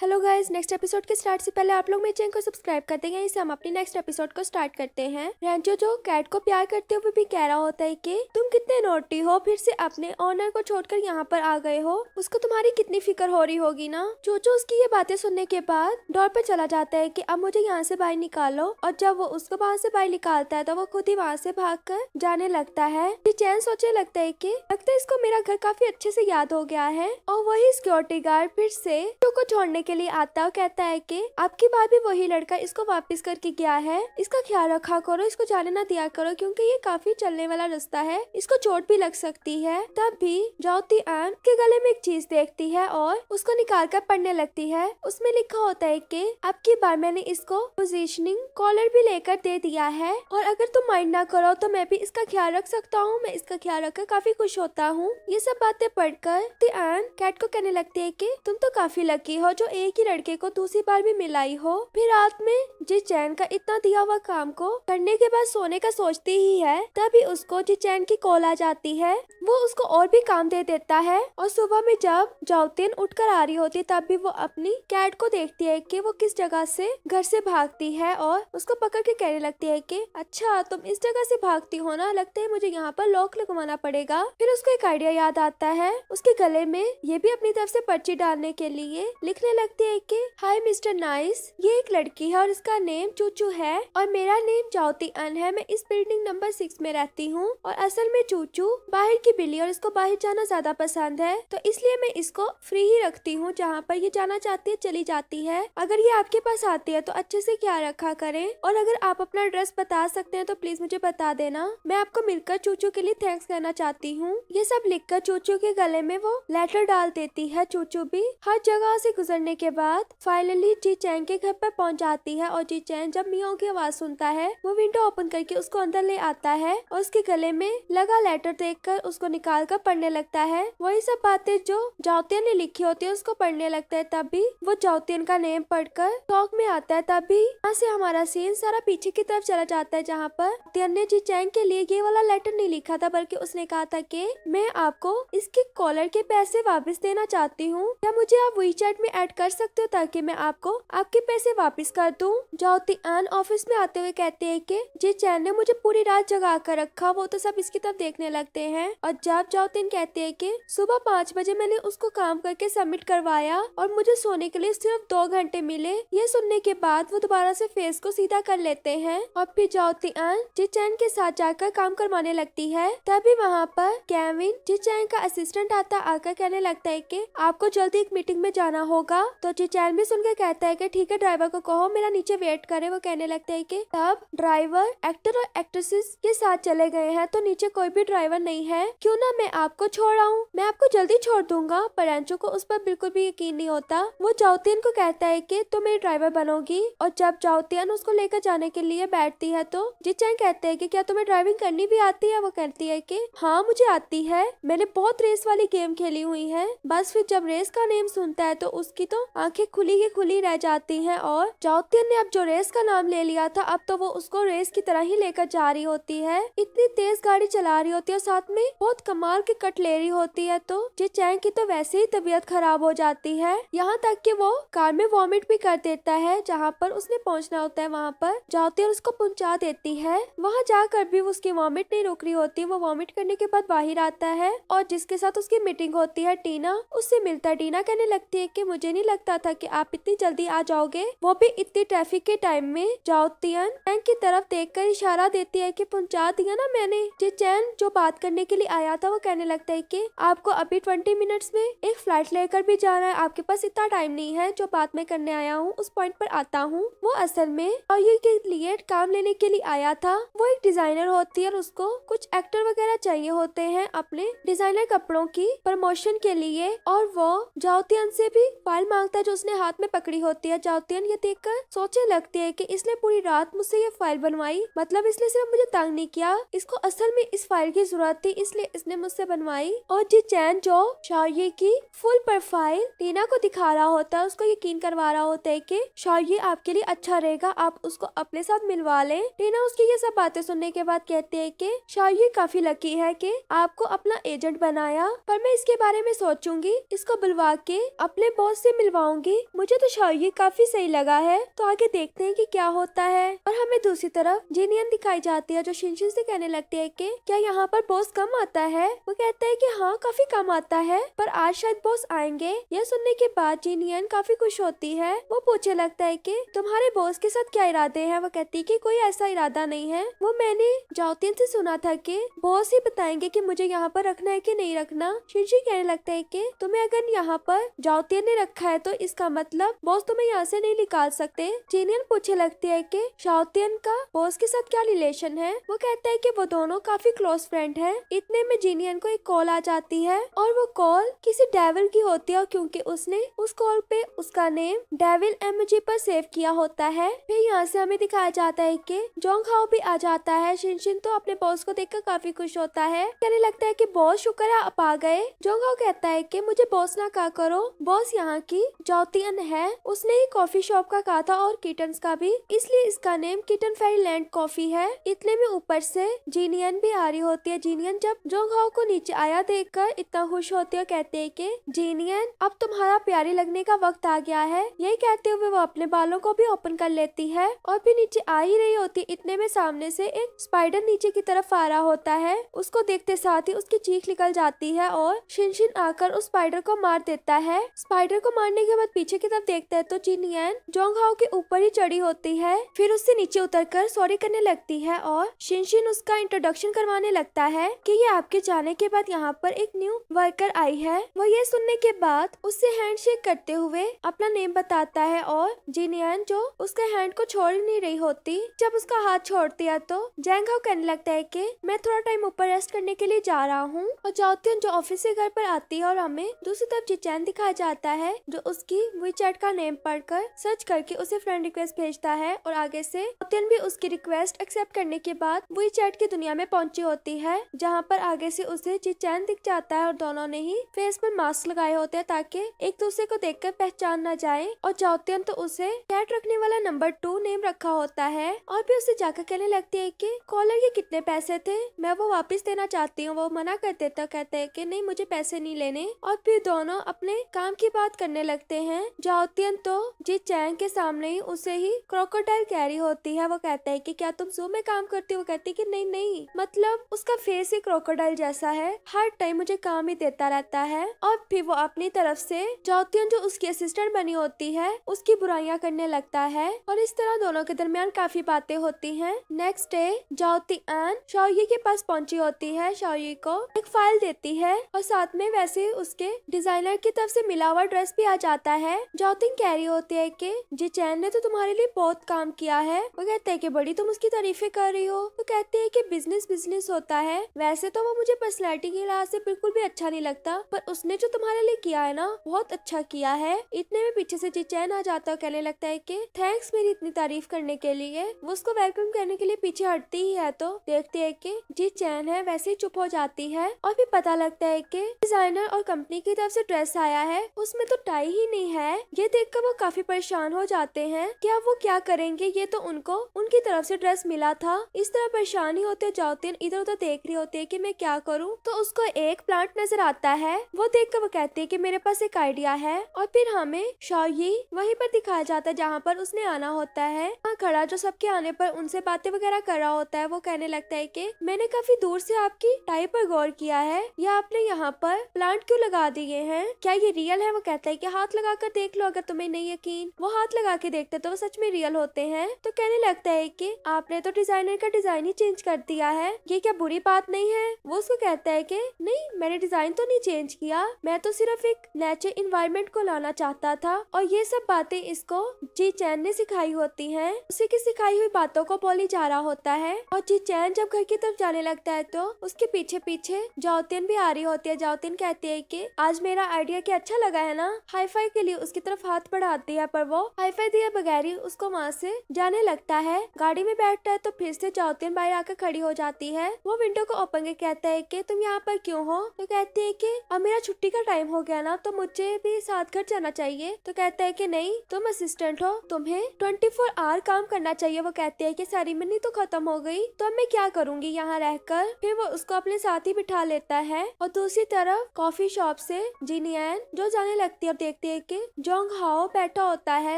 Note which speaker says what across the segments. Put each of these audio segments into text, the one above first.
Speaker 1: Hello guys, next episode के start से पहले आप लोग मेरे चैनल को सब्सक्राइब कर देंगे। इससे हम अपनी नेक्स्ट एपिसोड को स्टार्ट करते हैं। रेंचो जो कैट को प्यार करते हुए भी कह रहा होता है कि तुम कितने नोटी हो, फिर से अपने ऑनर को छोड़कर यहाँ पर आ गए हो। उसको तुम्हारी कितनी फिक्र हो रही होगी ना। चोचो उसकी ये बातें सुनने के बाद डोर पे चला जाता है कि अब मुझे यहाँ से बाहर निकालो। और जब वो उसको वहाँ से बाहर निकालता है तो वो खुद ही वहाँ से भाग कर जाने लगता है। चैन सोचने लगता है कि लगता है इसको मेरा घर काफी अच्छे से याद हो गया है। और वही सिक्योरिटी गार्ड फिर से को छोड़ने के लिए आता और कहता है कि आपकी बात भी वही लड़का इसको वापस करके गया है, इसका ख्याल रखा करो, इसको जाने ना दिया करो क्योंकि ये काफी चलने वाला रास्ता है, इसको चोट भी लग सकती है। तब भी जाओती एन के गले में एक चीज देखती है और उसको निकाल कर पढ़ने लगती है। उसमें लिखा होता है कि अब की बार मैंने इसको पोजीशनिंग कॉलर भी लेकर दे दिया है और अगर तुम माइंड ना करो तो मैं भी इसका ख्याल रख सकता हूँ। मैं इसका ख्याल रखकर काफी खुश होता हूँ। ये सब बातें पढ़कर एन कैट को कहने लगती है कि तुम तो काफी लकी हो जो एक ही लड़के को दूसरी बार भी मिलाई हो। फिर रात में जी चैन का इतना दिया हुआ काम को करने के बाद सोने का सोचती ही है, तभी उसको जी चैन की कॉल आ जाती है। वो उसको और भी काम दे देता है और सुबह में जब जाओतिन उठकर आ रही होती तब भी वो अपनी कैट को देखती है कि वो किस जगह से घर से भागती है और उसको पकड़ के कहने लगती है कि अच्छा तुम इस जगह से भागती हो ना, लगता है मुझे यहाँ पर लॉक लगवाना पड़ेगा। फिर उसको एक आइडिया याद आता है। उसके गले में ये भी अपनी तरफ से पर्ची डालने के लिए लिखने लगती है कि हाय मिस्टर नाइस, ये एक लड़की है और इसका नेम चूचू है और मेरा नेम जाओती अन है। मैं इस बिल्डिंग नंबर 6 में रहती हूँ और असल में चूचू बाहर की बिल्ली और इसको बाहर जाना ज्यादा पसंद है, तो इसलिए मैं इसको फ्री ही रखती हूँ। जहाँ पर ये जाना चाहती है चली जाती है। अगर ये आपके पास आती है तो अच्छे से ख्याल रखा करें और अगर आप अपना एड्रेस बता सकते हैं तो प्लीज मुझे बता देना। मैं आपको मिलकर चूचू के लिए थैंक्स कहना चाहती हूँ। ये सब लिखकर चूचू के गले में वो लेटर डाल देती है। चूचू भी हर जगह से गुजरने के बाद फाइनली जी चैन के घर पर पहुंच जाती है और जी चैन जब मियाओ की आवाज सुनता है वो विंडो ओपन करके उसको अंदर ले आता है और उसके गले में लगा लेटर देखकर उसको निकाल कर पढ़ने लगता है। वही सब बातें जो जाओतियन ने लिखी होती है उसको पढ़ने लगता है। तभी वो जाओतियन का नेम पढ़कर शॉक में आता है। तभी यहाँ से हमारा सीन सारा पीछे की तरफ चला जाता है जहाँ पर जाओतियन ने जी चैन के लिए ये वाला लेटर नहीं लिखा था बल्कि उसने कहा था कि मैं आपको इसके कॉलर के पैसे वापस देना चाहती हूँ, क्या मुझे आप वीचैट में ऐड कर सकते हो ताकि मैं आपको आपके पैसे वापस कर दूं। जाओती एन ऑफिस में आते हुए कहते हैं कि जी चैन ने मुझे पूरी रात जगा कर रखा, वो तो सब इसकी तरफ देखने लगते हैं। और जब जाओतिन कहते हैं कि सुबह 5 बजे मैंने उसको काम करके सबमिट करवाया और मुझे सोने के लिए सिर्फ 2 घंटे मिले। ये सुनने के बाद वो दोबारा से फेस को सीधा कर लेते हैं और फिर जाओती एन जी चैन के साथ जाकर काम करवाने लगती है। तभी वहाँ पर केविन जी चैन का असिस्टेंट आता आकर कहने लगता है कि आपको जल्दी एक मीटिंग में जाना होगा। तो जी चैन भी सुनकर कहता है कि ठीक है, ड्राइवर को कहो मेरा नीचे वेट करे। वो कहने लगता है कि तब ड्राइवर एक्टर और एक्ट्रेसेस के साथ चले गए हैं तो नीचे कोई भी ड्राइवर नहीं है, क्यों ना मैं आपको छोड़ आऊं, मैं आपको जल्दी छोड़ दूंगा। पर एंचो को उस पर बिल्कुल भी यकीन नहीं होता। वो जाओतियन को कहता है कि तुम मेरी ड्राइवर बनोगी और जब जाओतियन उसको लेकर जाने के लिए बैठती है तो जी चैन कहते हैं कि क्या तुम्हें ड्राइविंग करनी भी आती है। वो कहती है कि हाँ मुझे आती है, मैंने बहुत रेस वाली गेम खेली हुई है। बस फिर जब रेस का नेम सुनता है तो उसकी तो आंखें खुली की खुली रह जाती हैं और जाओतियन ने अब जो रेस का नाम ले लिया था अब तो वो उसको रेस की तरह ही लेकर जा रही होती है। इतनी तेज गाड़ी चला रही होती है, साथ में बहुत कमाल के कट ले रही होती है। तो जी चैन की तो वैसे ही तबीयत खराब हो जाती है, यहाँ तक कि वो कार में वॉमिट भी कर देता है। जहाँ पर उसने पहुँचना होता है वहाँ पर जाओतियन उसको पहुँचा देती है। वहाँ जाकर भी उसकी वॉमिट नहीं रुक रही होती। वो वॉमिट करने के बाद बाहर आता है और जिसके साथ उसकी मीटिंग होती है टीना उससे मिलता है। टीना कहने लगती है कि मुझे नहीं लगता था कि आप इतनी जल्दी आ जाओगे, वो भी इतनी ट्रैफिक के टाइम में। जाओतियन चैन की तरफ देखकर इशारा देती है कि पहुंचा दिया ना मैंने। जी चैन जो बात करने के लिए आया था वो कहने लगता है कि आपको अभी 20 मिनट्स में एक फ्लाइट लेकर भी जाना है, आपके पास इतना टाइम नहीं है। जो बात मैं करने आया हूँ उस पॉइंट पर आता हूँ। वो असल में और ये के लिए काम लेने के लिए आया था। वो एक डिजाइनर होती है और उसको कुछ एक्टर वगैरह चाहिए होते हैं अपने डिजाइनर कपड़ों की प्रमोशन के लिए और वो जाओतियन से भी फाइल मांगता है जो उसने हाथ में पकड़ी होती है। जाओतियन ये देखकर सोचने लगती है कि इसने पूरी रात मुझसे ये फाइल बनवाई, मतलब इसने सिर्फ मुझे तंग नहीं किया, इसको असल में इस फाइल की जरूरत थी इसलिए इसने मुझसे बनवाई। और जी चैन जो शाओये की फुल प्रोफाइल टीना को दिखा रहा होता है, उसको यकीन करवा रहा होता है कि शाओये आपके लिए अच्छा रहेगा, आप उसको अपने साथ मिलवा लें। टीना उसकी ये सब बातें सुनने के बाद कहते हैं कि शाओये काफी लकी है कि आपको अपना एजेंट बनाया, पर मैं इसके बारे में सोचूंगी, इसको बुलवा के अपने बॉस से दिलवाऊंगी। मुझे तो शायरी काफी सही लगा है, तो आगे देखते हैं कि क्या होता है। और हमें दूसरी तरफ जिनियन दिखाई जाती है, जो शिनशिन से कहने लगती है कि क्या यहाँ पर बॉस कम आता है। वो कहता है कि हाँ काफी कम आता है, पर आज शायद बॉस आएंगे। यह सुनने के बाद जिनियन काफी खुश होती है। वो पूछने लगता है कि तुम्हारे बॉस के साथ क्या इरादे हैं। वो कहती है कि कोई ऐसा इरादा नहीं है, वो मैंने जाओतियन से सुना था कि बॉस ही बताएंगे कि मुझे यहाँ पर रखना है कि नहीं रखना। शिनशिन कहने लगता है कि तुम्हें अगर यहाँ पर जाओतियन ने रखा है तो इसका मतलब बॉस तुम्हें यहाँ से नहीं निकाल सकते। जिनियन पूछने लगती है कि जाओतियन का बॉस के साथ क्या रिलेशन है। वो कहता है कि वो दोनों काफी क्लोज फ्रेंड हैं। इतने में जिनियन को एक कॉल आ जाती है और वो कॉल किसी डेविल की होती है, और क्योंकि उसने उस कॉल पे उसका नेम डेविल एमजी पर सेव किया होता है। फिर यहाँ से हमें दिखाया जाता है कि जोंग हाओ भी आ जाता है। शिनशिन तो अपने बॉस को देखकर काफी खुश होता है, कहने लगता है कि बॉस शुक्र है आप आ गए। जोंग हाओ कहता है कि मुझे बॉस ना कहा करो, बॉस यहाँ की जाओतियन है, उसने ही कॉफी शॉप का कहा था और किटन्स का भी, इसलिए इसका नेम किटन फेरीलैंड कॉफी है। इतने में ऊपर से जिनियन भी आ रही होती है। जिनियन जब जोंग हाओ को नीचे आया देखकर इतना खुश होती है, कहते हैं कि जिनियन अब तुम्हारा प्यारी लगने का वक्त आ गया है। यही कहते हुए वो अपने बालों को भी ओपन कर लेती है और फिर नीचे आ ही रही होती। इतने में सामने से एक स्पाइडर नीचे की तरफ आ रहा होता है। उसको देखते साथ ही उसकी चीख निकल जाती है और शिनशिन आकर उस स्पाइडर को मार देता है। स्पाइडर को मारने के बाद पीछे की तरफ देखते हैं तो जिनियन जोंग हाओ के ऊपर ही चढ़ी होती है। फिर उससे नीचे उतरकर सॉरी करने लगती है और शिनशिन उसका इंट्रोडक्शन करवाने लगता है कि ये आपके जाने के बाद यहाँ पर एक न्यू वर्कर आई है। वो ये सुनने के बाद उससे हैंडशेक करते हुए अपना नेम बताता है और जिनियन जो उसके हैंड को छोड़ नहीं रही होती, जब उसका हाथ छोड़ती है तो जैंग हाओ कहने लगता है कि मैं थोड़ा टाइम ऊपर रेस्ट करने के लिए जा रहा हूँ। और जाओतियन जो ऑफिस से घर पर आती है और हमें दूसरी तरफ जिचैन दिखाया जाता है, जो उसकी वीचैट का नेम पढ़कर सर्च करके उसे फ्रेंड रिक्वेस्ट भेजता है और आगे से जाओतियन भी उसकी रिक्वेस्ट एक्सेप्ट करने के बाद वीचैट की दुनिया में पहुंची होती है, जहाँ पर आगे से उसे जिचैन दिख जाता है और दोनों ने ही फेस पर मास्क लगाए होते हैं ताकि एक दूसरे को देखकर पहचान न जाए। और जाओतियन तो उसे कैट रखने वाला नंबर 2 नेम रखा होता है और फिर उसे जाकर कहने लगती है कि कॉलर के कितने पैसे थे, मैं वो वापस देना चाहती हूँ। वो मना कर देता, कहते हैं कि नहीं मुझे पैसे नहीं लेने। और फिर दोनों अपने काम की बात करने लगते हैं। जाओतियन तो जिचैन के सामने ही उसे ही क्रोकोडाइल कैरी होती है। वो कहता है कि क्या तुम जू में काम करती हो। वो कहती है कि नहीं नहीं, मतलब उसका फेस ही क्रोकोडाइल जैसा है, हर टाइम मुझे काम ही देता रहता है। और फिर वो अपनी तरफ से जाओतियन जो उसकी असिस्टेंट बनी होती है उसकी बुराइयां करने लगता है और इस तरह दोनों के दरमियान काफी बातें होती हैं। नेक्स्ट डे जाओतियन शाओयी के पास पहुंची होती है, शाओयी को एक फाइल देती है और साथ में वैसे उसके डिजाइनर की तरफ से मिला हुआ ड्रेस भी आ जाता है। जाओतियन कह रही होती है कि जिचैन ने तो तुम्हारे लिए बहुत काम किया है। वो कहते हैं कि बड़ी तुम उसकी तारीफें कर रही हो। तो कहते हैं कि बिजनेस बिजनेस होता है, वैसे तो वो मुझे पर्सनैलिटी के लिहाज से बिल्कुल भी अच्छा नहीं लगता, पर उसने जो तुम्हारे लिए किया है ना बहुत अच्छा किया है। इतने में पीछे से जिचैन आ जाता है, कहने लगता है कि थैंक्स मेरी इतनी तारीफ करने के लिए। वो उसको वेलकम करने के लिए पीछे हटती ही है तो देखते है कि जिचैन है वैसे ही चुप हो जाती है। और फिर पता लगता है कि डिजाइनर और कंपनी की तरफ से ड्रेस आया है, उसमें तो टाई ही नहीं है। ये देखकर वो काफी परेशान हो जाते हैं कि अब वो क्या करेंगे, ये तो उनको उनकी तरफ से ड्रेस मिला था। इस तरह परेशानी होते जाओतियन इधर उधर देख रही होती है कि मैं क्या करूं। तो उसको एक प्लांट नजर आता है, वो देखकर वो कहती है कि मेरे पास एक आइडिया है। और फिर हमें शाओयी वहीं पर दिखाया जाता है जहाँ पर उसने आना होता है। वहाँ खड़ा जो सबके आने पर उनसे बातें वगैरह कर रहा होता है। वो कहने लगता है कि मैंने काफी दूर से आपकी टाई पर गौर किया है, या आपने यहाँ पर प्लांट क्यों लगा दिए हैं, क्या ये रियल है। वो कहता है कि हाथ लगा कर देख लो, अगर तुम्हें नहीं यकीन। वो हाथ लगा के देखते तो वो सच में रियल होते हैं। तो कहने लगता है कि आपने तो डिजाइनर का डिजाइन ही चेंज कर दिया है, ये क्या बुरी बात नहीं है। वो उसको कहता है कि नहीं मैंने डिजाइन तो नहीं चेंज किया, मैं तो सिर्फ एक नेचर इन्वायरमेंट को लाना चाहता था। और ये सब बातें इसको जिचैन ने सिखाई होती हैं। उसी की सिखाई हुई बातों को बोली जा रहा होता है। और जिचैन जब घर की तरफ जाने लगता है तो उसके पीछे पीछे जाओतियन भी आ रही होती है। जाओतियन कहती है कि आज मेरा आइडिया क्या अच्छा लगा है ना। हाई फाई के लिए उसकी तरफ हाथ बढ़ाती है, पर वो हाई फाई दिए बगैर ही उसको वहाँ से जाने लगता है। गाड़ी में बैठता है तो फिर से जाओतियन बाहर आकर खड़ी हो जाती है। वो विंडो को ओपन करके कहता है कि तुम यहाँ पर क्यों हो। तो कहती है कि अब मेरा छुट्टी का टाइम हो गया ना, तो मुझे भी साथ घर जाना चाहिए। तो कहता है कि नहीं तुम असिस्टेंट हो, तुम्हें 24 आवर काम करना चाहिए। वो कहती है कि सेरेमनी तो खत्म हो गई, तो अब मैं क्या करूंगी यहाँ रहकर। फिर वो उसको अपने साथ ही बिठा लेता है। और दूसरी तरफ कॉफी शॉप से जिनियन जो जाने लगती है। अब देखती है कि जोंग हाओ बैठा होता है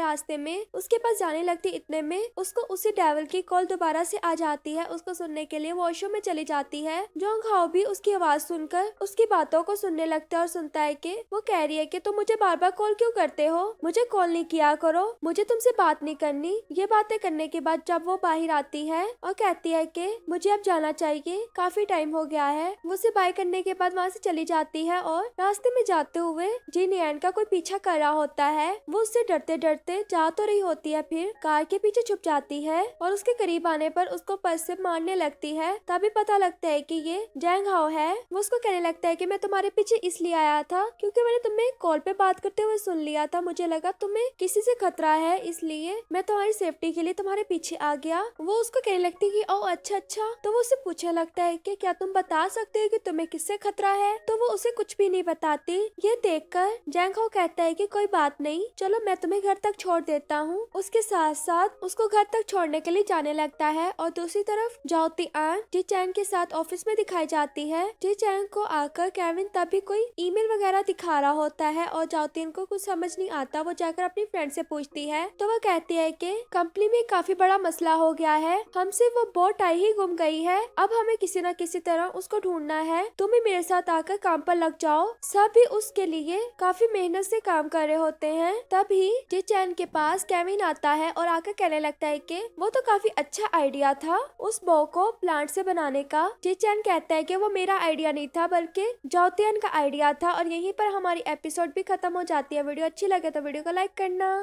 Speaker 1: रास्ते में। उसके पास जाने लगती, इतने में उसको उसी डेविल की कॉल दोबारा से आ जाती है। उसको सुनने के लिए वॉशरूम में चली जाती है। जोंग हाओ भी उसकी आवाज सुनकर उसकी बातों को सुनने लगता है और सुनता है कि वो कह रही है कि तुम मुझे बार बार कॉल क्यों करते हो, मुझे कॉल नहीं किया करो, मुझे तुमसे बात नहीं करनी। ये बातें करने के बाद जब वो बाहर आती है और कहती है कि मुझे अब जाना चाहिए, काफी टाइम हो गया है, वो उसे बाय करने के बाद वहाँ से चली जाती है। और रास्ते में जाते हुए जिन यान का कोई पीछा कर रहा होता है। वो उससे डरते डरते जा तो रही होती है, फिर कार के पीछे छुप जाती है और उसके करीब आने पर उसको पर्स से मारने लगती है। तभी पता लगता है कि ये जैंग हाओ है। वो उसको कहने लगता है कि मैं तुम्हारे पीछे इसलिए आया था क्योंकि मैंने तुम्हें कॉल पे बात करते हुए सुन लिया था, मुझे लगा तुम्हें किसी से खतरा है, इसलिए मैं तुम्हारी सेफ्टी के लिए तुम्हारे पीछे आ गया। वो उसको कहने लगती है कि ओ अच्छा अच्छा। तो वो उसे पूछने लगता है कि क्या तुम बता सकते हो कि तुम्हें किससे खतरा है। तो वो उसे कुछ भी नहीं बताती। ये देखकर जैंग हाओ कहता है कि कोई बात नहीं, चलो मैं तुम्हें घर तक छोड़ देता हूँ। उसके साथ साथ उसको घर तक छोड़ने के लिए जाने लगता है। और दूसरी तरफ जाओती आन जी चैंग के साथ ऑफिस में दिखाई जाती है। जी चैंग को आकर केविन तभी कोई ईमेल वगैरह दिखा रहा होता है और जाओती को कुछ समझ नहीं आता। वो जाकर अपनी फ्रेंड से पूछती है तो वो कहती है कि कंपनी में काफी बड़ा मसला हो गया है, हमसे वो बोट आई ही गुम गई है, अब हमें किसी न किसी तरह उसको ढूंढना है, तुम भी मेरे साथ आकर काम पर लग जाओ। सभी उसके लिए काफी मेहनत से काम कर रहे होते हैं। तभी जी चैन के पास केविन आता है और आकर कहने लगता है कि वो तो काफी अच्छा आइडिया था उस बो को प्लांट से बनाने का। जी चैन कहता है कि वो मेरा आइडिया नहीं था बल्कि जाओतियन का आइडिया था। और यहीं पर हमारी एपिसोड भी खत्म हो जाती है। वीडियो अच्छी लगे तो वीडियो को लाइक करना।